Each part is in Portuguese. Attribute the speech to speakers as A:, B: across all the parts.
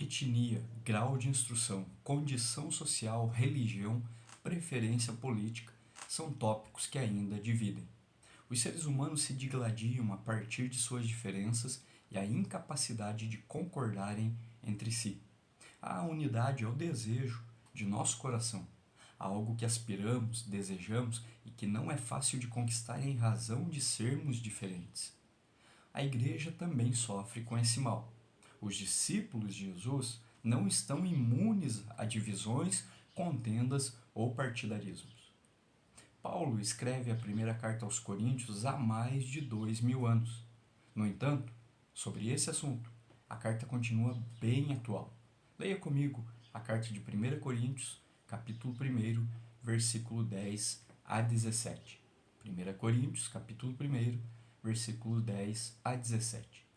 A: etnia, grau de instrução, condição social, religião, preferência política são tópicos que ainda dividem. Os seres humanos se digladiam a partir de suas diferenças e a incapacidade de concordarem entre si. A unidade é o desejo de nosso coração, algo que aspiramos, desejamos e que não é fácil de conquistar em razão de sermos diferentes. A igreja também sofre com esse mal. Os discípulos de Jesus não estão imunes a divisões, contendas ou partidarismos. Paulo escreve a primeira carta aos Coríntios há mais de 2000 anos. No entanto, sobre esse assunto, a carta continua bem atual. Leia comigo a carta de 1 Coríntios, capítulo 1, versículo 10 a 17. 1 Coríntios, capítulo 1, versículo 10 a 17.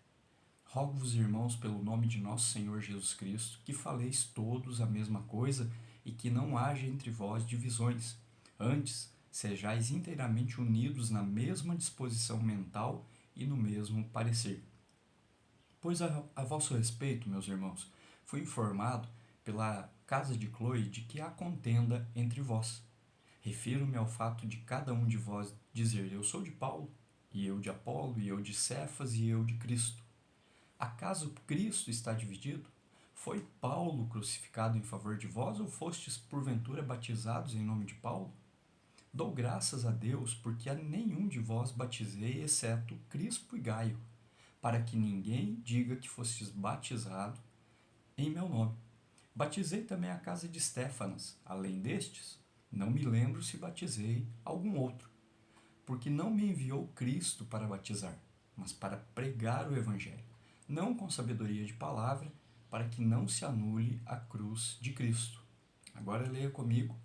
A: Rogo-vos, irmãos, pelo nome de nosso Senhor Jesus Cristo, que faleis todos a mesma coisa e que não haja entre vós divisões. Antes, sejais inteiramente unidos na mesma disposição mental e no mesmo parecer. Pois a vosso respeito, meus irmãos, fui informado pela casa de Cloe de que há contenda entre vós. Refiro-me ao fato de cada um de vós dizer: eu sou de Paulo, e eu de Apolo, e eu de Cefas, e eu de Cristo. Acaso Cristo está dividido? Foi Paulo crucificado em favor de vós, ou fostes porventura batizados em nome de Paulo? Dou graças a Deus, porque a nenhum de vós batizei, exceto Crispo e Gaio, para que ninguém diga que fostes batizado em meu nome. Batizei também a casa de Estéfanas. Além destes, não me lembro se batizei algum outro, porque não me enviou Cristo para batizar, mas para pregar o Evangelho, não com sabedoria de palavra, para que não se anule a cruz de Cristo. Agora leia comigo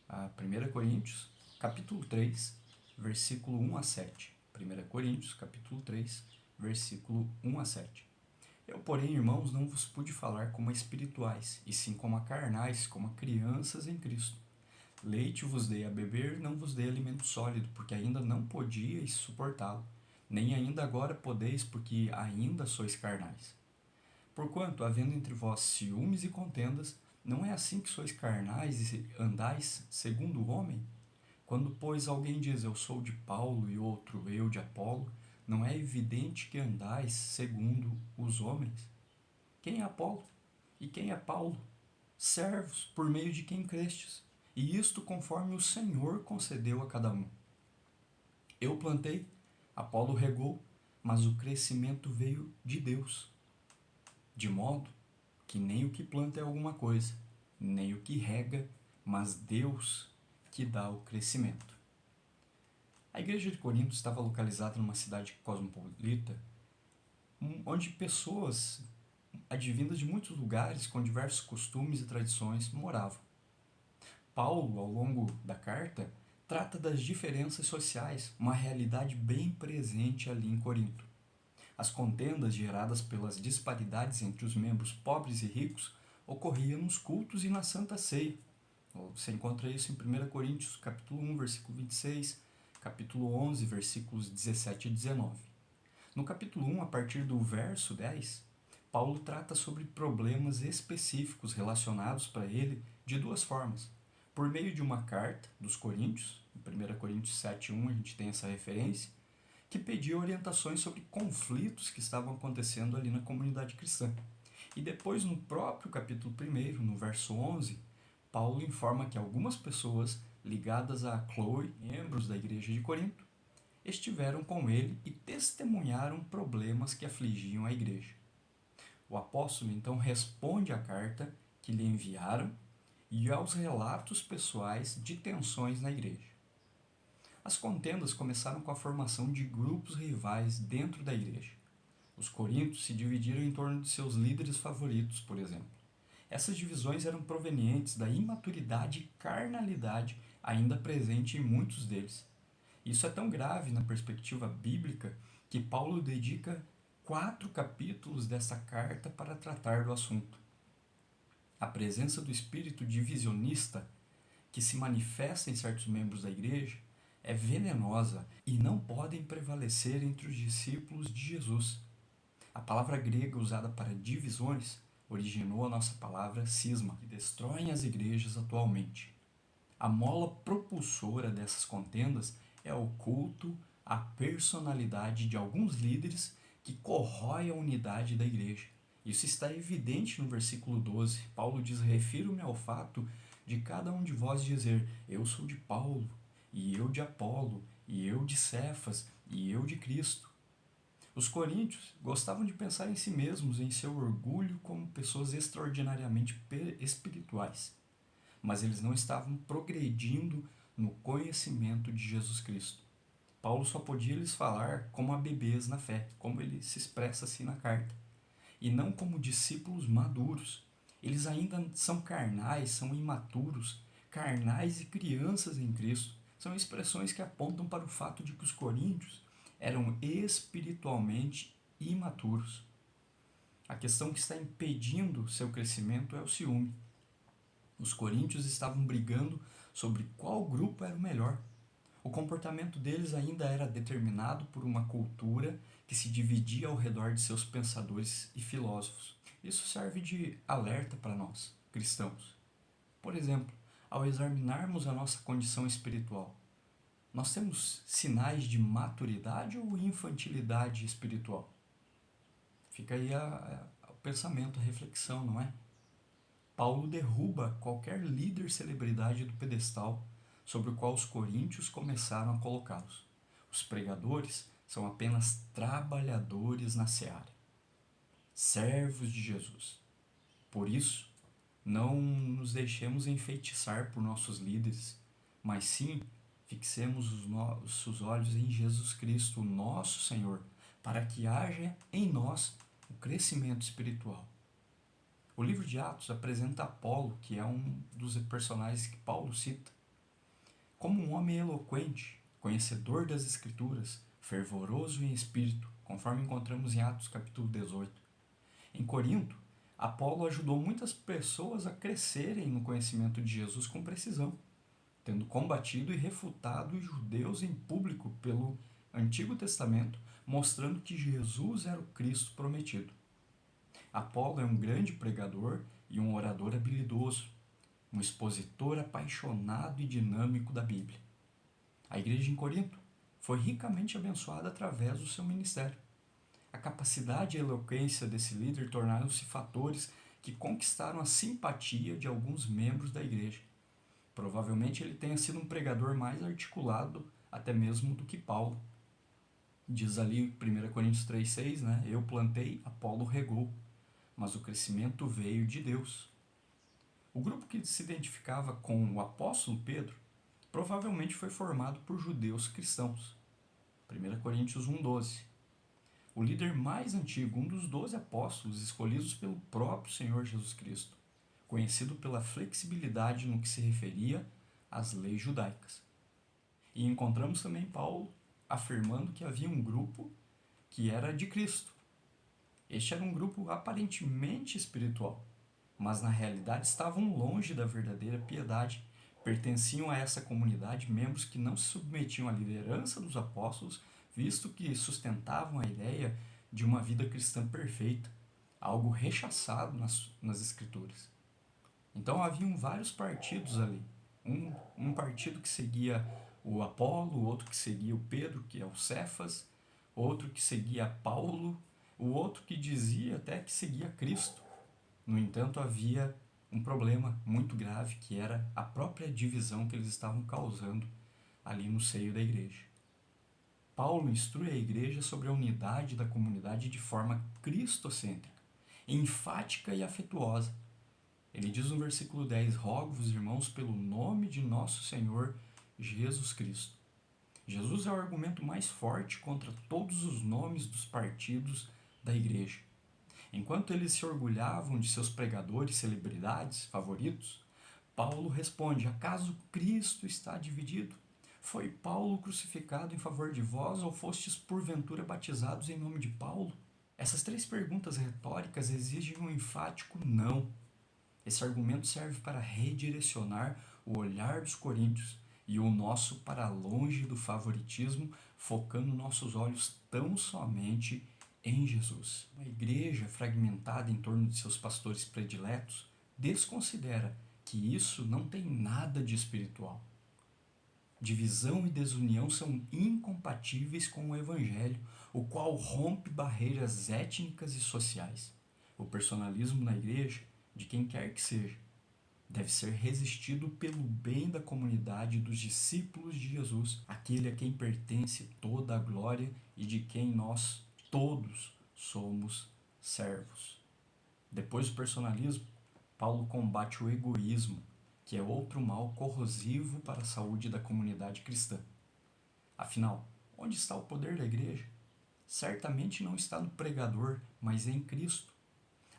A: a 1 Coríntios, capítulo 3, versículo 1 a 7. 1 Coríntios, capítulo 3, versículo 1 a 7. Eu, porém, irmãos, não vos pude falar como a espirituais, e sim como a carnais, como a crianças em Cristo. Leite vos dei a beber, não vos dei alimento sólido, porque ainda não podíeis suportá-lo, nem ainda agora podeis, porque ainda sois carnais. Porquanto, havendo entre vós ciúmes e contendas, não é assim que sois carnais e andais segundo o homem? Quando, pois, alguém diz: eu sou de Paulo, e outro: eu de Apolo, não é evidente que andais segundo os homens? Quem é Apolo? E quem é Paulo? Servos, por meio de quem crestes, e isto conforme o Senhor concedeu a cada um. Eu plantei, Apolo regou, mas o crescimento veio de Deus. De modo que nem o que planta é alguma coisa, nem o que rega, mas Deus que dá o crescimento. A igreja de Corinto estava localizada numa cidade cosmopolita, onde pessoas advindas de muitos lugares com diversos costumes e tradições moravam. Paulo, ao longo da carta, trata das diferenças sociais, uma realidade bem presente ali em Corinto. As contendas geradas pelas disparidades entre os membros pobres e ricos ocorriam nos cultos e na Santa Ceia. Você encontra isso em 1 Coríntios, capítulo 1, versículo 26, capítulo 11, versículos 17 e 19. No capítulo 1, a partir do verso 10, Paulo trata sobre problemas específicos relacionados para ele de duas formas. Por meio de uma carta dos Coríntios, em 1 Coríntios 7:1 a gente tem essa referência, que pedia orientações sobre conflitos que estavam acontecendo ali na comunidade cristã. E depois, no próprio capítulo 1, no verso 11, Paulo informa que algumas pessoas ligadas a Cloe, membros da igreja de Corinto, estiveram com ele e testemunharam problemas que afligiam a igreja. O apóstolo então responde à carta que lhe enviaram e aos relatos pessoais de tensões na igreja. As contendas começaram com a formação de grupos rivais dentro da igreja. Os coríntios se dividiram em torno de seus líderes favoritos, por exemplo. Essas divisões eram provenientes da imaturidade e carnalidade ainda presente em muitos deles. Isso é tão grave na perspectiva bíblica que Paulo dedica 4 capítulos dessa carta para tratar do assunto. A presença do espírito divisionista que se manifesta em certos membros da igreja é venenosa e não podem prevalecer entre os discípulos de Jesus. A palavra grega usada para divisões originou a nossa palavra cisma, que destroem as igrejas atualmente. A mola propulsora dessas contendas é o culto à personalidade de alguns líderes que corrói a unidade da igreja. Isso está evidente no versículo 12. Paulo diz: refiro-me ao fato de cada um de vós dizer, eu sou de Paulo, e eu de Apolo, e eu de Cefas, e eu de Cristo. Os coríntios gostavam de pensar em si mesmos, em seu orgulho, como pessoas extraordinariamente espirituais, mas eles não estavam progredindo no conhecimento de Jesus Cristo. Paulo só podia lhes falar como a bebês na fé, como ele se expressa assim na carta, e não como discípulos maduros. Eles ainda são carnais, são imaturos, carnais e crianças em Cristo. São expressões que apontam para o fato de que os coríntios eram espiritualmente imaturos. A questão que está impedindo seu crescimento é o ciúme. Os coríntios estavam brigando sobre qual grupo era o melhor. O comportamento deles ainda era determinado por uma cultura que se dividia ao redor de seus pensadores e filósofos. Isso serve de alerta para nós, cristãos. Por exemplo, ao examinarmos a nossa condição espiritual, nós temos sinais de maturidade ou infantilidade espiritual? Fica aí o pensamento, a reflexão, não é? Paulo derruba qualquer líder celebridade do pedestal sobre o qual os coríntios começaram a colocá-los. Os pregadores são apenas trabalhadores na seara, servos de Jesus. Por isso, não nos deixemos enfeitiçar por nossos líderes, mas sim fixemos os nossos olhos em Jesus Cristo, nosso Senhor, para que haja em nós o crescimento espiritual. O livro de Atos apresenta Apolo, que é um dos personagens que Paulo cita, como um homem eloquente, conhecedor das Escrituras, fervoroso em espírito, conforme encontramos em Atos capítulo 18. Em Corinto, Apolo ajudou muitas pessoas a crescerem no conhecimento de Jesus com precisão, tendo combatido e refutado os judeus em público pelo Antigo Testamento, mostrando que Jesus era o Cristo prometido. Apolo é um grande pregador e um orador habilidoso, um expositor apaixonado e dinâmico da Bíblia. A igreja em Corinto foi ricamente abençoada através do seu ministério. A capacidade e a eloquência desse líder tornaram-se fatores que conquistaram a simpatia de alguns membros da igreja. Provavelmente ele tenha sido um pregador mais articulado até mesmo do que Paulo. Diz ali 1 Coríntios 3,6, né? Eu plantei, Apolo regou, mas o crescimento veio de Deus. O grupo que se identificava com o apóstolo Pedro provavelmente foi formado por judeus cristãos. 1 Coríntios 1,12. O líder mais antigo, um dos 12 apóstolos escolhidos pelo próprio Senhor Jesus Cristo, conhecido pela flexibilidade no que se referia às leis judaicas. E encontramos também Paulo afirmando que havia um grupo que era de Cristo. Este era um grupo aparentemente espiritual, mas na realidade estavam longe da verdadeira piedade. Pertenciam a essa comunidade membros que não se submetiam à liderança dos apóstolos, visto que sustentavam a ideia de uma vida cristã perfeita, algo rechaçado nas Escrituras. Então haviam vários partidos ali. Um partido que seguia o Apolo, outro que seguia o Pedro, que é o Cefas, outro que seguia Paulo, o outro que dizia até que seguia Cristo. No entanto, havia um problema muito grave, que era a própria divisão que eles estavam causando ali no seio da igreja. Paulo instrui a igreja sobre a unidade da comunidade de forma cristocêntrica, enfática e afetuosa. Ele diz no versículo 10, rogo-vos, irmãos, pelo nome de nosso Senhor Jesus Cristo. Jesus é o argumento mais forte contra todos os nomes dos partidos da igreja. Enquanto eles se orgulhavam de seus pregadores, celebridades, favoritos, Paulo responde, acaso Cristo está dividido? Foi Paulo crucificado em favor de vós ou fostes porventura batizados em nome de Paulo? Essas três perguntas retóricas exigem um enfático não. Esse argumento serve para redirecionar o olhar dos coríntios e o nosso para longe do favoritismo, focando nossos olhos tão somente em Jesus. Uma igreja fragmentada em torno de seus pastores prediletos desconsidera que isso não tem nada de espiritual. Divisão e desunião são incompatíveis com o Evangelho, o qual rompe barreiras étnicas e sociais. O personalismo na igreja, de quem quer que seja, deve ser resistido pelo bem da comunidade dos discípulos de Jesus, aquele a quem pertence toda a glória e de quem nós todos somos servos. Depois do personalismo, Paulo combate o egoísmo, que é outro mal corrosivo para a saúde da comunidade cristã. Afinal, onde está o poder da igreja? Certamente não está no pregador, mas em Cristo.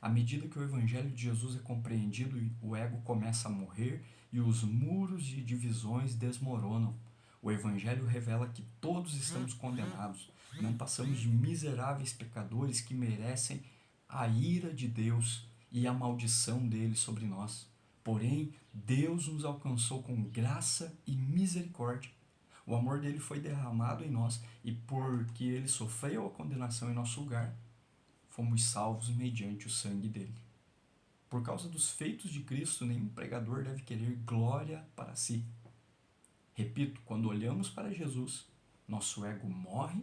A: À medida que o Evangelho de Jesus é compreendido, o ego começa a morrer e os muros de divisões desmoronam. O Evangelho revela que todos estamos condenados, não passamos de miseráveis pecadores que merecem a ira de Deus e a maldição dele sobre nós. Porém, Deus nos alcançou com graça e misericórdia. O amor dele foi derramado em nós e porque ele sofreu a condenação em nosso lugar, fomos salvos mediante o sangue dele. Por causa dos feitos de Cristo, nenhum pregador deve querer glória para si. Repito, quando olhamos para Jesus, nosso ego morre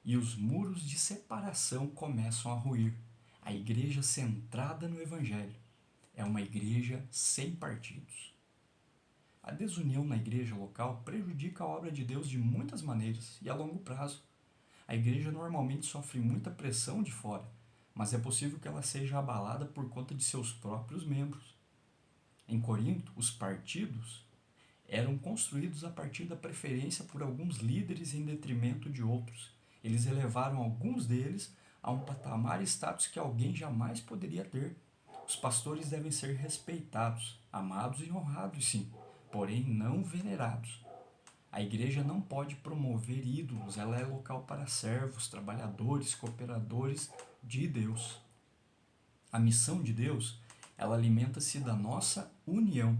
A: e os muros de separação começam a ruir. A igreja centrada no Evangelho é uma igreja sem partidos. A desunião na igreja local prejudica a obra de Deus de muitas maneiras e a longo prazo. A igreja normalmente sofre muita pressão de fora, mas é possível que ela seja abalada por conta de seus próprios membros. Em Corinto, os partidos eram construídos a partir da preferência por alguns líderes em detrimento de outros. Eles elevaram alguns deles a um patamar e status que alguém jamais poderia ter. Os pastores devem ser respeitados, amados e honrados, sim, porém não venerados. A igreja não pode promover ídolos, ela é local para servos, trabalhadores, cooperadores de Deus. A missão de Deus, ela alimenta-se da nossa união.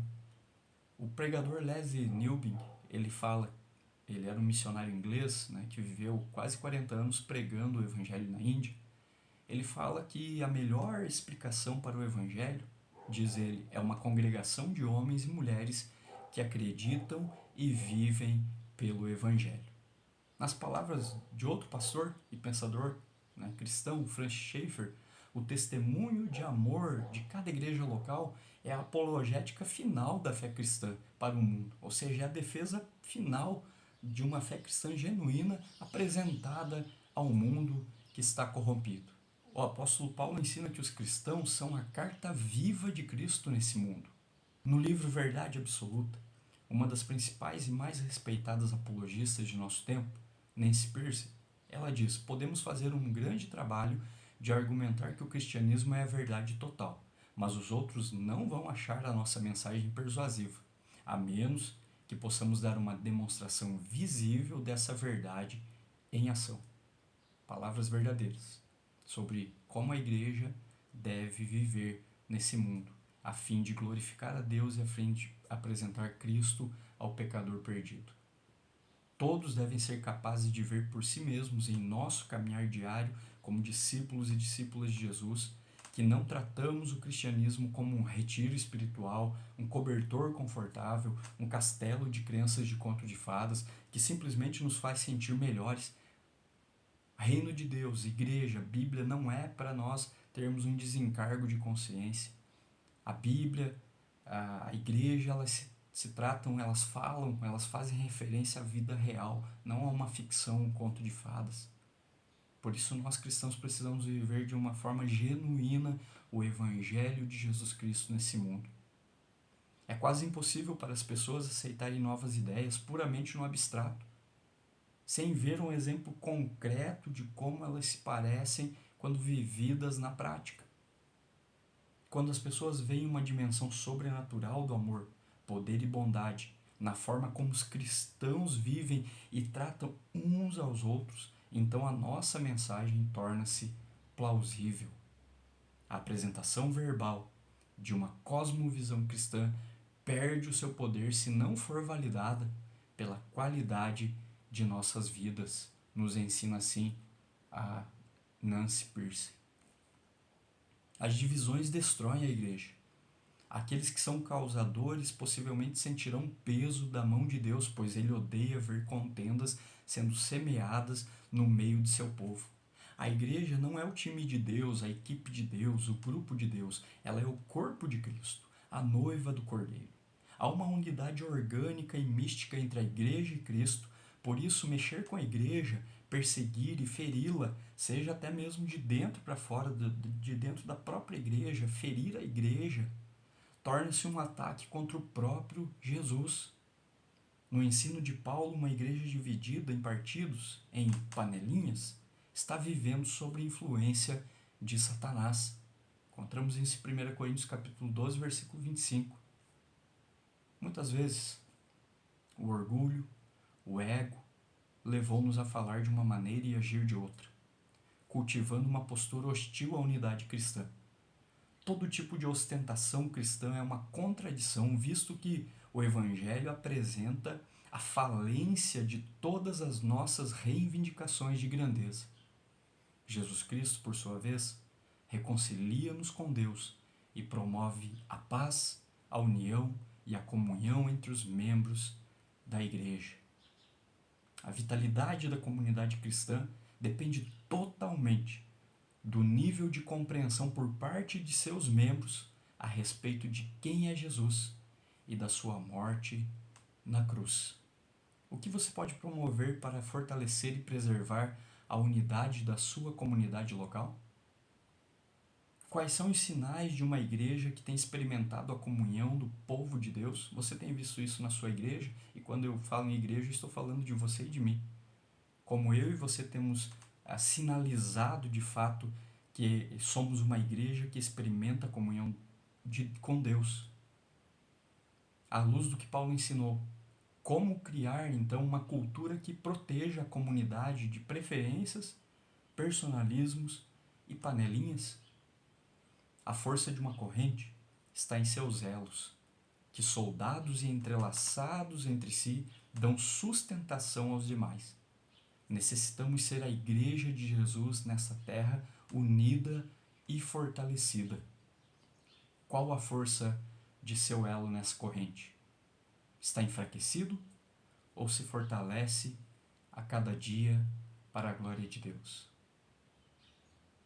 A: O pregador Leslie Newbigin, ele era um missionário inglês, né, que viveu quase 40 anos pregando o evangelho na Índia. Ele fala que a melhor explicação para o evangelho, diz ele, é uma congregação de homens e mulheres que acreditam e vivem pelo evangelho. Nas palavras de outro pastor e pensador, né, cristão, Francis Schaeffer, o testemunho de amor de cada igreja local é a apologética final da fé cristã para o mundo, ou seja, é a defesa final de uma fé cristã genuína apresentada ao mundo que está corrompido. O apóstolo Paulo ensina que os cristãos são a carta viva de Cristo nesse mundo. No livro Verdade Absoluta, uma das principais e mais respeitadas apologistas de nosso tempo, Nancy Pearcey, ela diz: podemos fazer um grande trabalho de argumentar que o cristianismo é a verdade total, mas os outros não vão achar a nossa mensagem persuasiva, a menos que possamos dar uma demonstração visível dessa verdade em ação. Palavras verdadeiras sobre como a igreja deve viver nesse mundo, a fim de glorificar a Deus e a fim de apresentar Cristo ao pecador perdido. Todos devem ser capazes de ver por si mesmos em nosso caminhar diário como discípulos e discípulas de Jesus, que não tratamos o cristianismo como um retiro espiritual, um cobertor confortável, um castelo de crenças de conto de fadas que simplesmente nos faz sentir melhores. Reino de Deus, igreja, Bíblia não é para nós termos um desencargo de consciência. A Bíblia, a igreja, elas se tratam, elas falam, elas fazem referência à vida real, não a uma ficção, um conto de fadas. Por isso nós cristãos precisamos viver de uma forma genuína o Evangelho de Jesus Cristo nesse mundo. É quase impossível para as pessoas aceitarem novas ideias puramente no abstrato, sem ver um exemplo concreto de como elas se parecem quando vividas na prática. Quando as pessoas veem uma dimensão sobrenatural do amor, poder e bondade, na forma como os cristãos vivem e tratam uns aos outros, então a nossa mensagem torna-se plausível. A apresentação verbal de uma cosmovisão cristã perde o seu poder se não for validada pela qualidade de nossas vidas. Nos ensina assim a Nancy Pearcey. As divisões destroem a igreja. Aqueles que são causadores possivelmente sentirão peso da mão de Deus, pois ele odeia ver contendas sendo semeadas no meio de seu povo. A igreja não é o time de Deus, a equipe de Deus, o grupo de Deus. Ela é o corpo de Cristo, a noiva do Cordeiro. Há uma unidade orgânica e mística entre a igreja e Cristo, por isso mexer com a igreja, perseguir e feri-la, seja até mesmo de dentro para fora, de dentro da própria igreja, ferir a igreja, torna-se um ataque contra o próprio Jesus. No ensino de Paulo, uma igreja dividida em partidos, em panelinhas, está vivendo sob influência de Satanás. Encontramos isso em 1 Coríntios capítulo 12, versículo 25. Muitas vezes, o orgulho, o ego, levou-nos a falar de uma maneira e agir de outra, cultivando uma postura hostil à unidade cristã. Todo tipo de ostentação cristã é uma contradição, visto que o Evangelho apresenta a falência de todas as nossas reivindicações de grandeza. Jesus Cristo, por sua vez, reconcilia-nos com Deus e promove a paz, a união e a comunhão entre os membros da igreja. A vitalidade da comunidade cristã depende totalmente do nível de compreensão por parte de seus membros a respeito de quem é Jesus e da sua morte na cruz. O que você pode promover para fortalecer e preservar a unidade da sua comunidade local? Quais são os sinais de uma igreja que tem experimentado a comunhão do povo de Deus? Você tem visto isso na sua igreja? E quando eu falo em igreja, estou falando de você e de mim. Como eu e você temos sinalizado de fato que somos uma igreja que experimenta a comunhão com Deus. À luz do que Paulo ensinou, como criar então uma cultura que proteja a comunidade de preferências, personalismos e panelinhas? A força de uma corrente está em seus elos, que soldados e entrelaçados entre si dão sustentação aos demais. Necessitamos ser a igreja de Jesus nessa terra unida e fortalecida. Qual a força de seu elo nessa corrente? Está enfraquecido ou se fortalece a cada dia para a glória de Deus?